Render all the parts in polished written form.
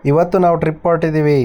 ಇವತ್ತು ನಾವು ಟ್ರಿಪ್ ಹೊರಟಿದ್ದೀವಿ.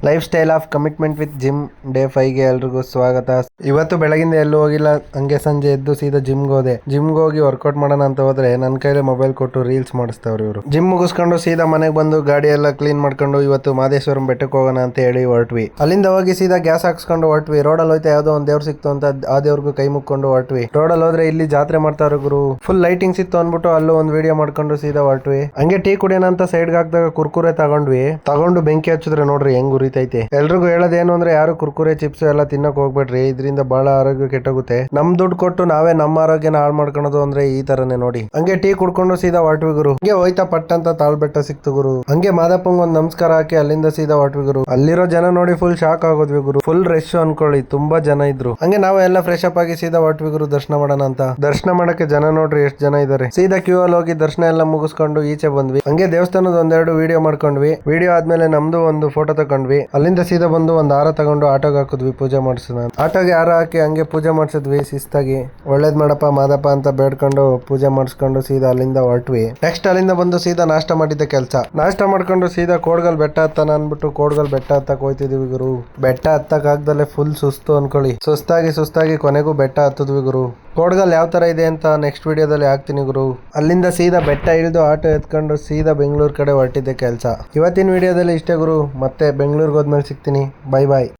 Lifestyle of commitment with gym day 5ಗೆ ಎಲ್ರಿಗೂ ಸ್ವಾಗತ. ಇವತ್ತು ಬೆಳಗಿಂದ ಎಲ್ಲೂ ಹೋಗಿಲ್ಲ, ಹಂಗೆ ಸಂಜೆ ಎದ್ದು ಸೀದಾ ಜಿಮ್ಗೆ ಹೋದೆ. ಜಿಮ್ಗೆ ಹೋಗಿ ವರ್ಕೌಟ್ ಮಾಡೋಣ ಅಂತ ಹೋದ್ರೆ ನನ್ನ ಕೈಲಿ ಮೊಬೈಲ್ ಕೊಟ್ಟು ರೀಲ್ಸ್ ಮಾಡಿಸ್ತವ್ರು ಇವರು. ಜಿಮ್ ಮುಗಿಸ್ಕೊಂಡು ಸೀದಾ ಮನೆಗೆ ಬಂದು ಗಾಡಿ ಎಲ್ಲ ಕ್ಲೀನ್ ಮಾಡ್ಕೊಂಡು ಇವತ್ತು ಮಾದೇಶ್ವರಂ ಬೆಟ್ಟಕ್ಕೆ ಹೋಗೋಣ ಅಂತ ಹೇಳಿ ಹೊರಟ್ವಿ. ಅಲ್ಲಿಂದ ಹೋಗಿ ಸೀದಾ ಗ್ಯಾಸ್ ಹಾಕ್ಸ್ಕೊಂಡು ಹೊರಟ್ವಿ. ರೋಡಲ್ಲಿ ಹೋಯ್ತಾ ಯಾವ್ದೋ ಒಂದ್ ದೇವ್ರು ಸಿಕ್ತು ಅಂತ ಆ ದೇವ್ರಿಗೂ ಕೈ ಮುಕ್ಕೊಂಡು ಹೊರಟ್ವಿ. ರೋಡಲ್ಲಿ ಹೋದ್ರೆ ಇಲ್ಲಿ ಜಾತ್ರೆ ಮಾಡ್ತಾವ್ರೆ ಗುರು, ಫುಲ್ ಲೈಟಿಂಗ್ಸ್ ಇತ್ತು ಅಂದ್ಬಿಟ್ಟು ಅಲ್ಲೂ ಒಂದು ವಿಡಿಯೋ ಮಾಡ್ಕೊಂಡು ಸೀದಾ ಹೊರಟ್ವಿ. ಹಂಗೆ ಟೀ ಕುಡಿಯೋಣ ಅಂತ ಸೈಡ್ಗೆ ಹಾಕಿದಾಗ ಕುರ್ಕುರೆ ತಗೊಂಡು ಬೆಂಕಿ ಹಚ್ಚಿದ್ರೆ ನೋಡ್ರಿ ಹೆಂಗ್ ಉರಿತೈತೆ. ಎಲ್ರಿಗೂ ಹೇಳೋದೇನು ಅಂದ್ರೆ ಯಾರು ಕುರ್ಕುರೆ ಚಿಪ್ಸ್ ಎಲ್ಲ ತಿನ್ನಕ್ ಹೋಗ್ಬೇಡ್ರಿ, ಇದರಿಂದ ಬಹಳ ಆರೋಗ್ಯ ಕೆಟ್ಟೋಗುತ್ತೆ. ನಮ್ ದುಡ್ಡು ಕೊಟ್ಟು ನಾವೇ ನಮ್ಮ ಆರೋಗ್ಯನ ಹಾಳು ಮಾಡ್ಕೊಳೋದು ಅಂದ್ರೆ ಈ ತರನೇ ನೋಡಿ. ಹಂಗೆ ಟೀ ಕುಡ್ಕೊಂಡು ಸೀದಾ ಹೊರಟ್ವಿ ಗುರು. ಹಂಗೆ ಹೋಯ್ತಾ ಪಟ್ ಅಂತ ತಾಳ್ಬೆಟ್ಟ ಸಿಕ್ತು ಗುರು. ಹಂಗೆ ಮಾದಪ್ಪಂಗ್ ಒಂದ್ ನಮಸ್ಕಾರ ಹಾಕಿ ಅಲ್ಲಿಂದ ಸೀದಾ ಹೊರಟ್ವಿ ಗುರು. ಅಲ್ಲಿರೋ ಜನ ನೋಡಿ ಫುಲ್ ಶಾಕ್ ಆಗೋದ್ವಿ ಗುರು. ಫುಲ್ ರಶ್ ಅನ್ಕೊಳ್ಳಿ, ತುಂಬಾ ಜನ ಇದ್ರು. ಹಂಗೆ ನಾವು ಎಲ್ಲ ಫ್ರೆಶ್ ಅಪ್ ಆಗಿ ಸೀದಾ ಹೊರಟ್ವಿ ಗುರು ದರ್ಶನ ಮಾಡೋಣ ಅಂತ. ದರ್ಶನ ಮಾಡಕ್ಕೆ ಜನ ನೋಡ್ರಿ ಎಷ್ಟು ಜನ ಇದಾರೆ. ಸೀದಾ ಕ್ಯೂ ಅಲ್ಲಿ ಹೋಗಿ ದರ್ಶನ ಎಲ್ಲ ಮುಗಿಸ್ಕೊಂಡು ಈಚೆ ಬಂದ್ವಿ. ಹಂಗೆ ದೇವಸ್ಥಾನದ ಒಂದೆರಡು ವಿಡಿಯೋ ಮಾಡ್ಕೊಂಡ್ವಿ. ವಿಡಿಯೋ ಆದ್ಮೇಲೆ ನಮ್ದು ಒಂದು ಫೋಟೋ ತಗೊಂಡ್ವಿ. ಅಲ್ಲಿಂದ ಸೀದಾ ಬಂದು ಒಂದು ಹಾರ ತಗೊಂಡು ಆಟೋಗೆ ಹಾಕಿದ್ವಿ ಪೂಜೆ ಮಾಡಿಸೋಣ. ಆಟೋಗೆ ಹಾರ ಹಾಕಿ ಹಂಗೆ ಪೂಜೆ ಮಾಡಿಸಿದ್ವಿ ಶಿಸ್ತಾಗಿ. ಒಳ್ಳೇದ್ ಮಾಡಪ್ಪ ಮಾದಪ್ಪ ಅಂತ ಬೇಡ್ಕೊಂಡು ಪೂಜೆ ಮಾಡಿಸ್ಕೊಂಡು ಸೀದಾ ಅಲ್ಲಿಂದ ಹೊರಟ್ವಿ. ನೆಕ್ಸ್ಟ್ ಅಲ್ಲಿಂದ ಬಂದು ಸೀದಾ ನಾಷ್ಟ ಮಾಡಿದ್ದ ಕೆಲಸ. ನಾಷ್ಟ ಮಾಡ್ಕೊಂಡು ಸೀದಾ ಕೋಡ್ಗಲ್ ಬೆಟ್ಟ ಹತ್ತಾನ ಅನ್ಬಿಟ್ಟು ಕೋಡ್ಗಲ್ ಬೆಟ್ಟ ಹತ್ತಕ್ ಹೋಯ್ತಿದ್ವಿ ಗುರು. ಬೆಟ್ಟ ಹತ್ತಕ್ ಆಗ್ದಲೆ ಫುಲ್ ಸುಸ್ತು ಅನ್ಕೊಳ್ಳಿ. ಸುಸ್ತಾಗಿ ಕೊನೆಗೂ ಬೆಟ್ಟ ಹತ್ತದ್ವಿ ಗುರು. ಕೋಡ್ಗಲ್ ಯಾವ ತರ ಇದೆ ಅಂತ ನೆಕ್ಸ್ಟ್ ವಿಡಿಯೋದಲ್ಲಿ ಹಾಕ್ತೀನಿ ಗುರು. ಅಲ್ಲಿಂದ ಸೀದಾ ಬೆಟ್ಟ ಇಳಿದು ಆಟೋ ಎತ್ಕೊಂಡು ಸೀದಾ ಬೆಂಗಳೂರು ಕಡೆ ಹೊರಟಿದ್ದೆ ಕೆಲಸ. ಇವತ್ತಿನ ವಿಡಿಯೋದಲ್ಲಿ ಇಷ್ಟೇ ಗುರು. ಮತ್ತೆ ಬೆಂಗಳೂರಿಗೆ ಹೋದ್ಮೇಲೆ ಸಿಗ್ತೀನಿ. ಬೈ ಬಾಯ್.